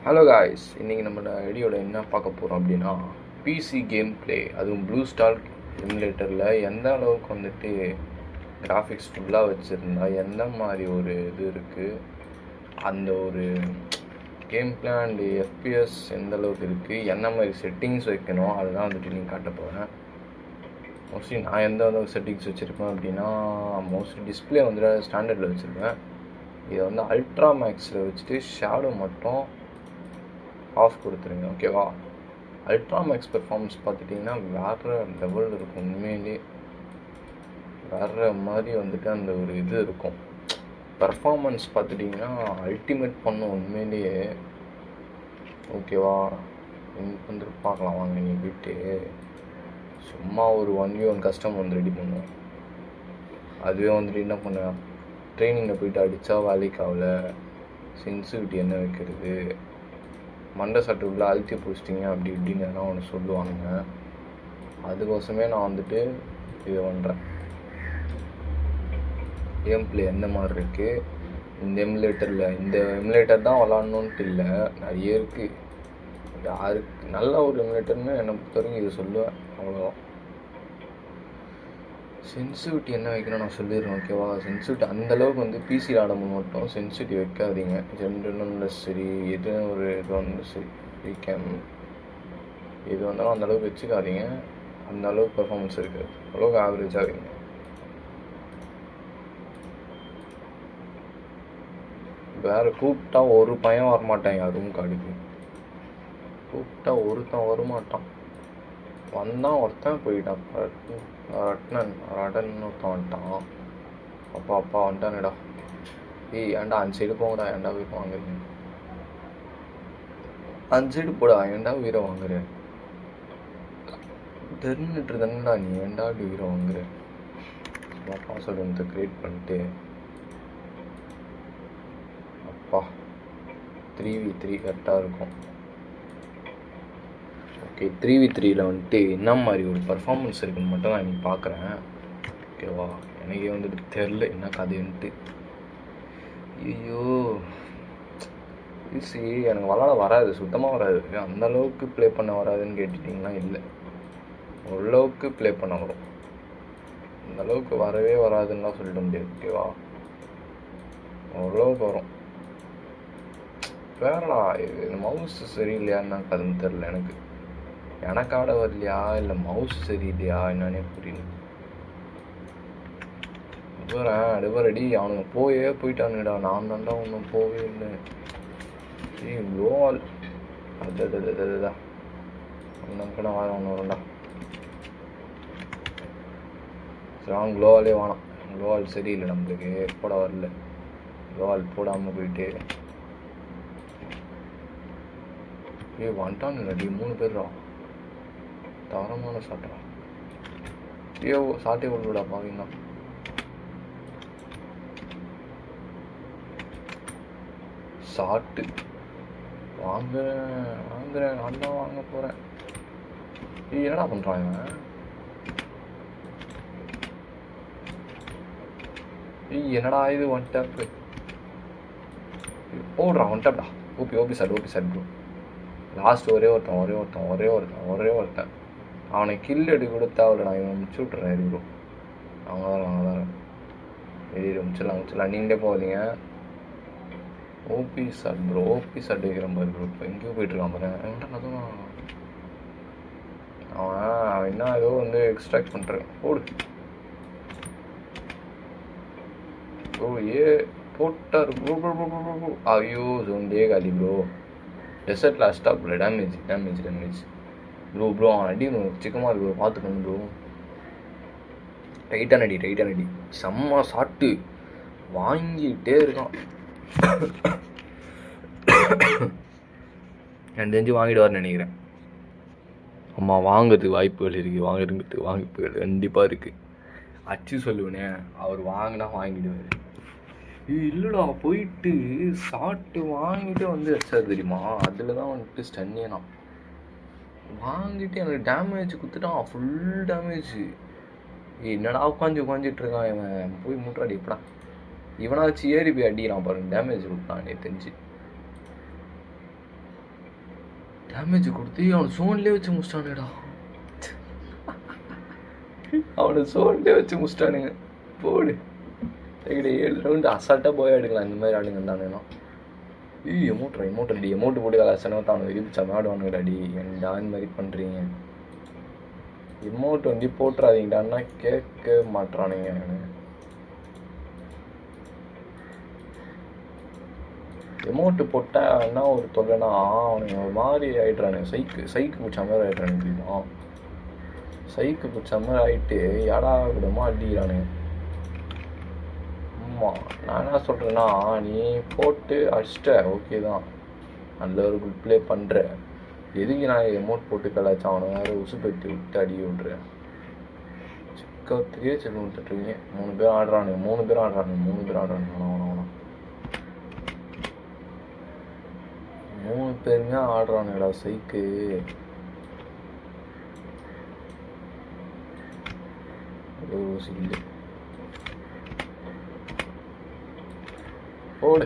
Hello guys, இன்றைக்கி நம்ம ஐடியோட என்ன பார்க்க போகிறோம் அப்படின்னா பிசி கேம் ப்ளே, அதுவும் ப்ளூ ஸ்டார் எமுலேட்டரில் எந்த அளவுக்கு வந்துட்டு கிராஃபிக்ஸ் ஃபுல்லாக வச்சுருந்தா எந்த மாதிரி ஒரு இது இருக்குது, அந்த ஒரு கேம் ப்ளே அண்டு எஃபிஎஸ் எந்த அளவுக்கு இருக்குது, என்ன மாதிரி செட்டிங்ஸ் வைக்கணும், அதுதான் வந்துட்டு நீங்கள் காட்ட போகிறேன். மோஸ்ட்லி நான் எந்த அளவுக்கு செட்டிங்ஸ் வச்சுருப்பேன் அப்படின்னா, மோஸ்ட்லி டிஸ்பிளே வந்துட்டு ஸ்டாண்டர்டில் வச்சுருப்பேன். இதை வந்து அல்ட்ரா மேக்ஸில் வச்சுட்டு ஷேடோ மட்டும் ஆஃப் கொடுத்துருங்க, ஓகேவா? அல்ட்ரா மேக்ஸ் பெர்ஃபார்மன்ஸ் பார்த்துட்டிங்கன்னா வேறு லெவல் இருக்கும். உண்மையிலே வேறு மாதிரி வந்துட்டு அந்த ஒரு இது இருக்கும். பெர்ஃபார்மன்ஸ் பார்த்துட்டிங்கன்னா அல்டிமேட் பண்ணும் உண்மையிலேயே, ஓகேவா? வந்துட்டு பார்க்கலாம் வாங்க. நீ போயிட்டு சும்மா ஒரு 1v1 கஸ்டம் வந்து ரெடி பண்ணுவோம். அதுவே வந்துட்டு என்ன பண்ண, ட்ரைனிங்கில் போயிட்டு அடித்தா வேலைக்கு ஆகல, சென்சிட்டிவிட்டி என்ன வைக்கிறது, மண்டை சட்டுக்குள்ளே அழுத்தி பிடிச்சிட்டிங்க அப்படி இப்படின்னு எதனா ஒன்று சொல்லுவாங்க. அதுக்கோசமே நான் வந்துட்டு இது பண்ணுறேன். கேம் ப்ளே எந்த மாதிரி இருக்குது, இந்த எமுலேட்டர் தான் விளாட்ணுன்ட்டு இல்லை, நிறைய இருக்குது. யாருக்கு நல்ல ஒரு எமுலேட்டர்னு என்னை பொறுத்தவரைக்கும் இது சொல்லுவேன், அவ்வளோதான். சென்சிட்டிவிட்டி என்ன வைக்கணும் நான் சொல்லிடுறேன், ஓகேவா? சென்சிட்டிவிட்டி அந்தளவுக்கு வந்து பிசியில் ஆடும்போது மட்டும் சென்சிட்டிவ் வைக்காதீங்க. ஜென்ரலும் சரி, எது ஒரு இது வந்து சரி, வீக்கேம் இது வந்தாலும் அந்தளவுக்கு வச்சுக்காதீங்க. அந்தளவுக்கு பெர்ஃபார்மன்ஸ் இருக்காது, அவ்வளோக்கு ஆவரேஜாக வைங்க. வேறு கூப்பிட்டா ஒரு பையன் வரமாட்டாங்க ரூம் கார்டுக்கு. கூப்பிட்டா ஒருத்தன் வரமாட்டான், வந்தான் ஒருத்தன் போயிட்டான். ரட்டன் ஒருத்தன் வந்துட்டான். அப்பா வந்துட்டானேடா. ஏன்டா அந்த சைடு போங்கடா, ஏன்டா உயிரை வாங்குறீங்க? அந்த சைடு போடா, ஏன்டா உயிரை வாங்குற? தெரிஞ்சுட்டு தானேடா நீ, ஏன்டா அப்படி உயிரை வாங்குற? சும்மா பாஸ்வேர்டு வந்து க்ரியேட் பண்ணிட்டு அப்பா 3v3 கரெக்டாக இருக்கும். ஓகே, 3v3ல் வந்துட்டு என்ன மாதிரி ஒரு பர்ஃபார்மன்ஸ் இருக்குன்னு மட்டும் நான் இன்றைக்கி பார்க்குறேன், ஓகேவா? எனக்கே வந்துட்டு தெரில என்ன கதைன்ட்டு. ஐயோ ஈஸி, எனக்கு விளாட வராது, சுத்தமாக வராது. அந்தளவுக்கு ப்ளே பண்ண வராதுன்னு கேட்டுட்டிங்கன்னா இல்லை, ஓரளவுக்கு ப்ளே பண்ண வரும். அந்தளவுக்கு வரவே வராதுன்னா சொல்லிட முடியாது, ஓகேவா? ஓரளவுக்கு வரும். வேறடா இது மவுஸ் சரியில்லையான்னு கதைன்னு தெரில எனக்கு ஆட வரலையா இல்லை மவுஸ் சரியில்லையா என்னன்னே புரியல. அடுவரடி அவனுங்க போயிட்டானுடா, நான் தான்டா ஒன்றும் போவே இல்லை. க்ளோவால் அதுதான் ஒன்றும் வர ஒன்று வரும்டா. சரி, க்ளோவாலே வேணாம். க்ளோவால் சரியில்லை நம்மளுக்கு, போட வரல. க்ளோவால் போடாமல் போயிட்டு வந்துட்டானுடி 3 பேர்ரா. தரமான சாட்டா. சாட்டே விடுடா பாவீங்க. சாட்டு வாங்குறேன் நான் தான் வாங்க போகிறேன். என்னடா பண்ணுறான் இவன்? என்னடா இது ஒன் டேப்பு போடுறான். ஒன் டேப்டா. OP sir bro. லாஸ்ட் ஒரே ஒருத்தன் அவனை கில் அடி கொடுத்தா அவளை நான் இவன் முடிச்சு விட்றேன். ப்ரோ அவங்க தான் வெளியில் முடிச்சிடலாம். நீங்களே போகாதீங்க. ஓபி சார் வைக்கிற மாதிரி ப்ரோ. இப்போ எங்கேயோ போயிட்டுருக்கான் பாரு. அவன் என்ன ஏதோ வந்து எக்ஸ்ட்ராக்ட் பண்ணுறேன். போடு ப்ரோ. போட்டார் ப்ரோ. ஐயோ சொந்தே காலி ப்ரோ. டெசர்ட் லாஸ்ட்டாக ப்ரோ. Damage bro. அவன் அடி சிக்கமாக இருக்கு ப்ரோ, பார்த்துக்கணும் ப்ரோ. ரைட்டான அடி செம்ம சாட்டு வாங்கிட்டே இருக்கான். எனக்கு தெரிஞ்சு வாங்கிடுவார்னு நினைக்கிறேன். அம்மா வாங்கிறதுக்கு வாய்ப்புகள் கண்டிப்பாக இருக்குது. அச்சு சொல்லுவேனே, அவர் வாங்கினா வாங்கிடுவார். இல்லைடா, போயிட்டு சாப்பிட்டு வாங்கிட்டு வந்து வச்சார் தெரியுமா? அதில் தான் வந்துட்டு ஸ்டன்னே. நான் வாங்கிட்டு எனக்கு டேமேஜ் கொடுத்துட்டான், ஃபுல் டேமேஜ். என்னடா உட்காந்துட்டு இருக்கான் இவன், போய் முட்டாடி எப்படா இவனாச்சு ஏறி போய் அடிக்கிறான் பாருங்க, டேமேஜ் கொடுத்தான் எனக்கு தெரிஞ்சு. டேமேஜ் கொடுத்து அவனை சோன்லேயே வச்சு முடிச்சிட்டானுங்கடா. அவனை சோன்லேயே வச்சு முடிச்சிட்டானுங்க. போடு எங்கடி 7 ரவுண்டு அசால்ட்டாக போய் எடுக்கலாம். இந்த மாதிரி ஆடுங்க தானேனா எமௌண்ட் அடி எமௌண்ட் போட்டு கலாச்சாரம் அவனை விரிப்பிச்சா ஆடுவானுங்கடாடி. ஏன்டா இந்த மாதிரி பண்ணுறீங்க? எமௌண்ட் வந்து போட்டுறாதீங்கடான்னா கேட்க மாட்டுறானுங்க. எமௌண்ட்டு போட்டால் என்ன ஒரு தொல்லைனா அவனுங்க ஒரு மாதிரி ஆகிட்றானுங்க. சைக்கு பிடிச்ச மாதிரி ஆகிட்றானுங்க. தெரியுமா? சைக்கு பிடிச்ச மாதிரி ஆகிட்டு யாடா விடமா அடிக்கிறானுங்க. ஆமாம், நான் என்ன சொல்கிறேன்னா, நீ போட்டு அடிச்சிட்ட ஓகே தான், நல்ல ஒரு குட் ப்ளே பண்ணுற. எதுக்கு நான் எமௌண்ட் போட்டு கலாச்சா அவனை வேறு உசுப்பேற்றி விட்டு அடி விட்றேன். சிக்கத்துலேயே செல்லு விட்டுட்ருக்கீங்க. 3 பேர் ஆடுறானுங்க. 3 பேர் ஆடுறானுங்க. 3 பேருமே ஆடுறானுங்கடா சைக்கு. சில்லு ஓடு.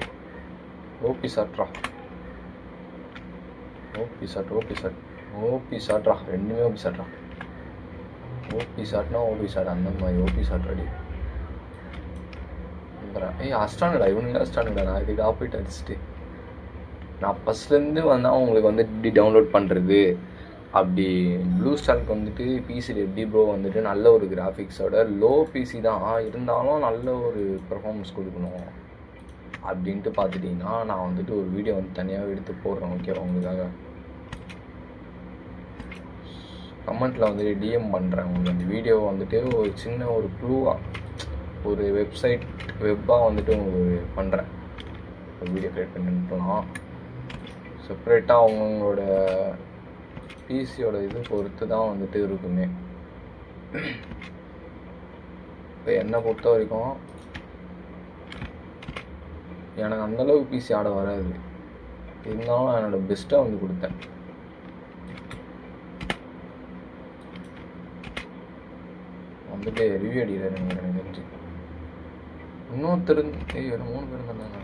ஓபி சாட்ரா. ரெண்டுமே ஓபி சாட்ரா. ஓபி சாட்னா ஓபி சாட் அந்த மாதிரி ஓபி சாட்ராடி. அஸ்டானுடா இவனுங்க அஸ்டானுடா. நான் இதுக்கு ஆப்பிட்டு அடிச்சுட்டு நான் ஃபஸ்ட்லேருந்து வந்தால் உங்களுக்கு வந்துட்டு இப்படி டவுன்லோட் பண்ணுறது அப்படி. ப்ளூ ஸ்டார்க்கு வந்துட்டு பிசியில் எப்படி ப்ரோ வந்துட்டு நல்ல ஒரு கிராஃபிக்ஸோட லோ பிசி தான் இருந்தாலும் நல்ல ஒரு பெர்ஃபார்மன்ஸ் கொடுக்கணும் அப்படின்ட்டு பார்த்துட்டிங்கன்னா நான் வந்துட்டு ஒரு வீடியோ வந்து தனியாக எடுத்து போடுறேன். ஓகேவா? உங்களுக்காக கமெண்ட்டில் வந்துட்டு டிஎம் பண்ணுறேன். உங்களுக்கு அந்த வீடியோ வந்துட்டு ஒரு சின்ன ஒரு க்ளூவாக ஒரு வெப்பாக வந்துட்டு உங்களுக்கு பண்ணுறேன். ஒரு வீடியோ க்ரியேட் பண்ணிட்டுலாம் செப்பரேட்டாக அவங்களோட பிசியோட இது பொறுத்து தான் வந்துட்டு இருக்குமே. இப்போ என்னை பொறுத்த வரைக்கும் எனக்கு அந்தளவுக்கு பிசி ஆட வராது. இருந்தாலும் நான் என்னோடய பெஸ்ட்டை வந்து கொடுத்தேன். வந்துட்டு ரிவ்யூ அடிக்கிறாரு எனக்கு தெரிஞ்சு. இன்னொருத்தர் 3 பேர் இருந்தாங்க.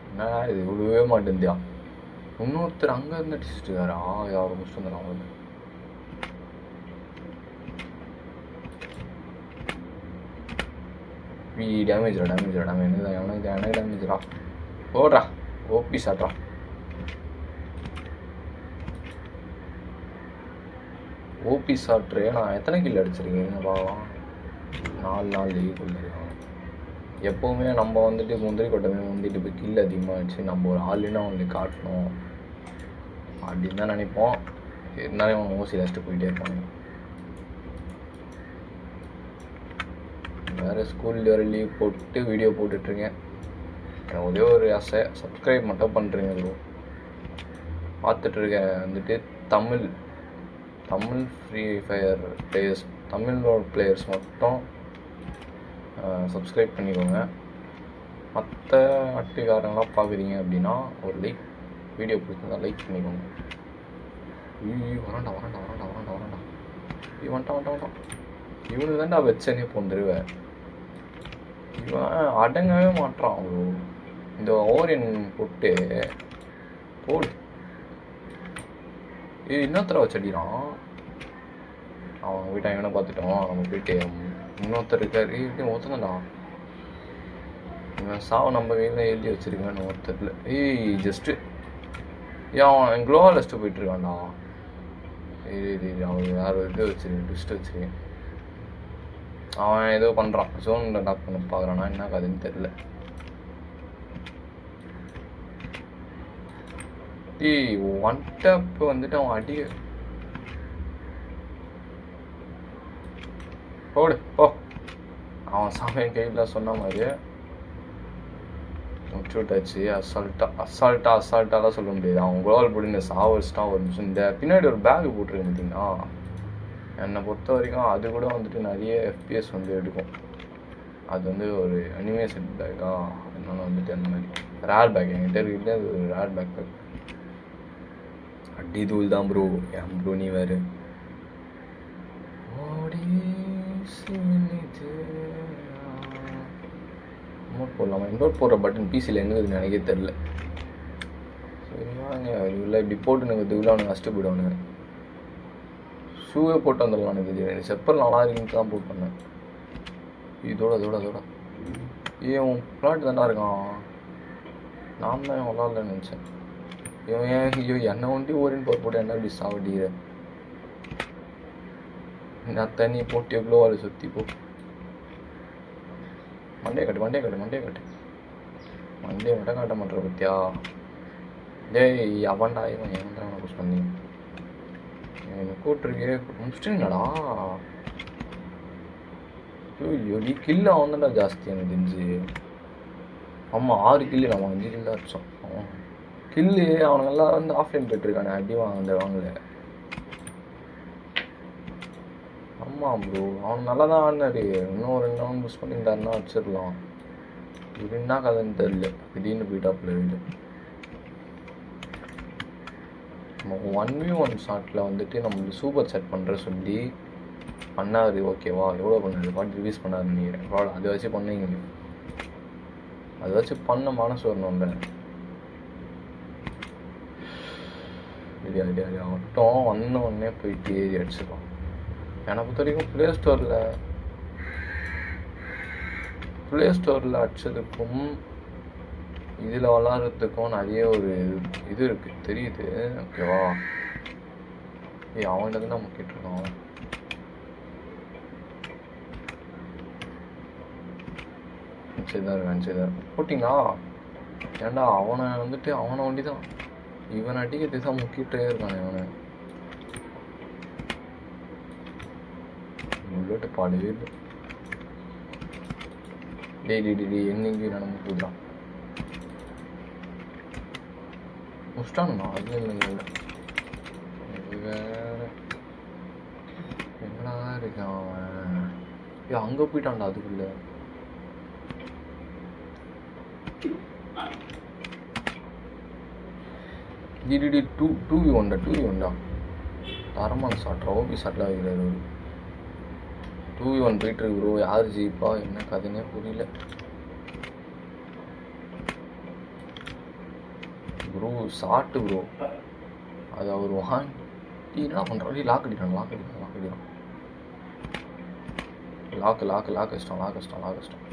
என்ன இது விடவே மாட்டேந்தியா? இன்னொருத்தர் அங்கே இருந்து அடிச்சுட்டு இருக்காரா? யாரும் முடிச்சுட்டு வந்தாரா? அவங்களுக்கு டேமேஜ்ரா. எனக்கு டேமேஜ்ரா. போடுறா ஓபி சாட்ரா. ஓபி சாட்ரு. நான் எத்தனை கில் அடிச்சிருக்கேன் பாவா? 4 லீக்குள்ள இருக்கோம். எப்போவுமே நம்ம வந்துட்டு முந்திரி கொட்டமே வந்துட்டு இப்போ கில் அதிகமாகிடுச்சு, நம்ம ஒரு ஆளுன்னா அவங்களுக்கு காட்டணும் அப்படின்னு தான் நினைப்போம். இருந்தாலும் அவங்க ஊசி லாஸ்ட்டு போயிட்டே இருப்பாங்க. வேறு ஸ்கூலில் வேறு லீவ் போட்டு வீடியோ போட்டுட்ருக்கேன். எனக்கு ஒரே ஒரு ஆசை, சப்ஸ்கிரைப் மட்டும் பண்ணுறீங்க ப்ரோ. பார்த்துட்ருக்கேன் வந்துட்டு தமிழ் ஃப்ரீ ஃபயர் பிளேயர்ஸ், தமிழோட பிளேயர்ஸ் மட்டும் சப்ஸ்கிரைப் பண்ணிக்கோங்க. மற்ற நாட்டுக்காரங்களாம் பார்க்குறீங்க அப்படின்னா ஒரு வீடியோ பிடிச்சிருந்தா லைக் பண்ணிக்கோங்க. வராண்டா. வந்துட்டான். இவனுக்கு தான்டா வச்சனே போந்துருவேன். இவன் அடங்கவே மாட்டான். இந்த ஓரியன் போட்டு போடு. இன்னொருத்தர வச்சடிறான். அவன் வீட்டை எங்கன்னா பார்த்துட்டோம். நம்ம போயிட்டு இன்னொருத்தர் இருக்காரு. ஒருத்தன்டா இவன் சாவை நம்ம கையில் எழுதி வச்சிருக்கான்னு ஒருத்தர்ல. ஜஸ்ட்டு அவன் க்ளோவால் லஸ்ட்டு போயிட்டுருக்கான்டா. அவன் வேறு இது வச்சிருக்கேன், ட்விஸ்ட் வச்சிருக்கேன். அவன் ஏதோ பண்ணுறான், ஜோன் டாக் பண்ண பார்க்குறானா என்ன கதைன்னு தெரில. ஒன் டேப் வந்துட்டு அவன் அடி போடு போ. அவன் சாமியன் கையில் சொன்ன மாதிரியே விட்டாச்சு. அசால்ட்டாலாம் சொல்ல முடியாது. அவன் குளோவால் போட்டு இந்த சாவர்ஸ்டாக ஒரு நிமிஷம். இந்த பின்னாடி ஒரு பேக் போட்டிருக்கு பார்த்தீங்கன்னா, என்னை பொறுத்த வரைக்கும் அது கூட வந்துட்டு நிறைய எஃபிஎஸ் வந்து எடுக்கும். அது வந்து ஒரு அனிமேஷன் பேக்கா என்னென்னு வந்துட்டு அந்த மாதிரி ரேர் பேக் என்கிட்ட இருக்குது. அது ஒரு ரேர் பேக் அடி தூள் தான் ப்ரோ. என் ப்ரோ நீ வேறு எமௌண்ட் போடலாமா? எமௌண்ட் போடுற பட்டன் பிசியில் எங்கே இருக்குதுன்னு எனக்கே தெரில. சரிவாங்க இல்லை இப்படி போட்டு எனக்கு அவனுக்கு கஷ்டம் போயிடுவானுங்க. ஷூவே போட்டு வந்துடலாம். எனக்கு செப்பல் நல்லா இருக்குன்னு தான் போட்டு வந்தேன். இதோட ஏன் உன் பிளாட் தானே இருக்கான். நான் தான் விளாட்லன்னு நினச்சேன். இவன் ஐயோ என்னை ஒண்டி ஓரின்னு போட்டு என்ன இப்படி சாவடிக்கிற. நான் தண்ணி போட்டு எவ்வளோ அதை சுற்றி போ. மண்டே கட்டு மண்டே மட்டும் காட்ட மாட்டேற பத்தியா. டேய் அவன்டா இவன் ஏன்டா அவனை புஷ் பண்ணி எனக்கு கூப்பிட்டுருக்கே முடிச்சிட்டீங்கடா. ஐயோ நீ கில்லு அவன் தான்டா ஜாஸ்தி எனக்கு தெரிஞ்சு. ஆமாம் 6 கில்லு நம்ம 5 கில்லு அடிச்சோம். கில்லு அவனுங்கெல்லாம் வந்து ஆஃப்லைன் போயிட்டுருக்கானே அடி வாங்கல. ஆமாம் ப்ரோ அவன் நல்லா தான் ஆடினாரு. இன்னும் 2 ரவுண்ட் புஷ் பண்ணியிருந்தாருன்னா வச்சிடலாம். இது என்ன கதைன்னு தெரியல. திடீர்னு போயிட்டாப்புல வீடு. 1v1 ஷாட்டில் வந்துட்டு நம்மளுக்கு சூப்பர் செட் பண்ணுற சொல்லி பண்ணாரு. ஓகேவா எவ்வளோ பண்ணாரு பாட்டு ரிலீஸ் பண்ணாரு நினைக்கிறேன். அதை வச்சு பண்ணீங்க. அதை வச்சு பண்ண மனசு வரணும்ல. மட்டும் வந்த உடனே போயிட்டு ஏறி அடிச்சிடலாம். என்னை பொறுத்த வரைக்கும் ப்ளே ஸ்டோரில் அடிச்சதுக்கும் இதில் விளாட்றதுக்கும் நிறைய ஒரு இது இருக்குது தெரியுது. ஓகேவா அவன்கிட்ட தான் நம்ம கேட்டிருக்கோம். சரிதான் போட்டிங்களா? ஏன்டா அவனை வந்துட்டு அவனை வண்டி தான் இவனை அடிக்கிறதுக்கு தான் முக்கிட்டே இருக்கானே. அவனை உள்ளிட்டு பாடவே இல்லை. டெய்லி என்னைக்கு நடந்து போயிடலாம் முடிச்சிட்டானுண்ணா. அது இல்லைங்க வேற எங்கடா இருக்கான் அவன். அங்கே போயிட்டான்டா அதுக்குள்ள. டிடி 2v1 தரமான ஷாட். ஓபி ஷாட்டில் வைக்கிறாரு. 2v1 போயிட்டு இருக்கு ப்ரோ. யார் ஜீப்பா என்ன கதைன்னே புரியல ப்ரோ. ஷாட்டு ப்ரோ அது அவர் என்ன பண்ணுறாரு. லாக் அடிக்கிறான். லாக் கஷ்டம்.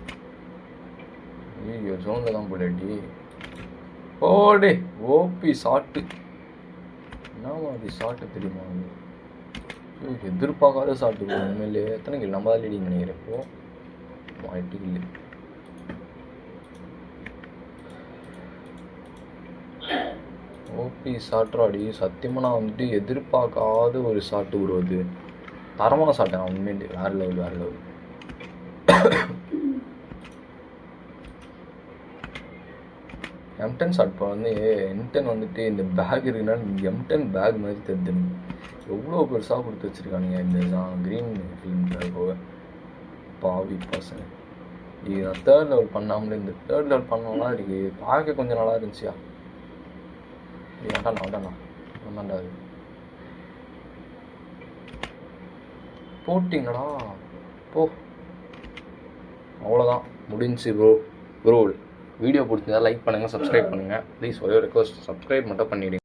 ஐயோ ஜோனில் தான் போயிடாடி. ஓடே ஓபி ஷாட்டு. என்ன மாதிரி ஷாட்டு தெரியுமா? எதிர்பார்க்காத ஷாட்டு ப்ரோ. உண்மையிலே எத்தனை கில் நம்ம தான் லீடிங் நினைக்கிறப்போ 8 கில்லு. ஓபி ஷாட்ராடி சத்தியமாக நான் வந்துட்டு எதிர்பார்க்காத ஒரு ஷாட்டு ப்ரோ. அது தரமான ஷாட்டு. நான் உண்மையிலே வேறு லெவல். M10 ஷாட் இப்போ வந்து M10 வந்துட்டு இந்த பேக் இருக்குன்னா M10 பேக் மாதிரி தெரிஞ்சுங்க. எவ்வளோ பெருசாக கொடுத்து வச்சுருக்கானுங்க இந்த க்ரீன் ஃபிலிம் போக. பாவி பசங்க இது நான் 3rd லெவல் பண்ணாமலே இந்த 3rd லெவல் பண்ணோம்னா இருக்கு பார்க்க கொஞ்சம் நல்லா இருந்துச்சியா. வேண்டாண்ணா வேண்டாண்டா அது போட்டிங்கடா போ. அவ்வளோதான் முடிஞ்சு ப்ரோ. வீடியோ பிடிச்சிருந்தா லைக் பண்ணுங்கள், சப்ஸ்கிரைப் பண்ணுங்கள். ப்ளீஸ் ஒரே ரெக்வஸ்ட் சப்ஸ்கிரைப் மட்டும் பண்ணிவிடுங்க.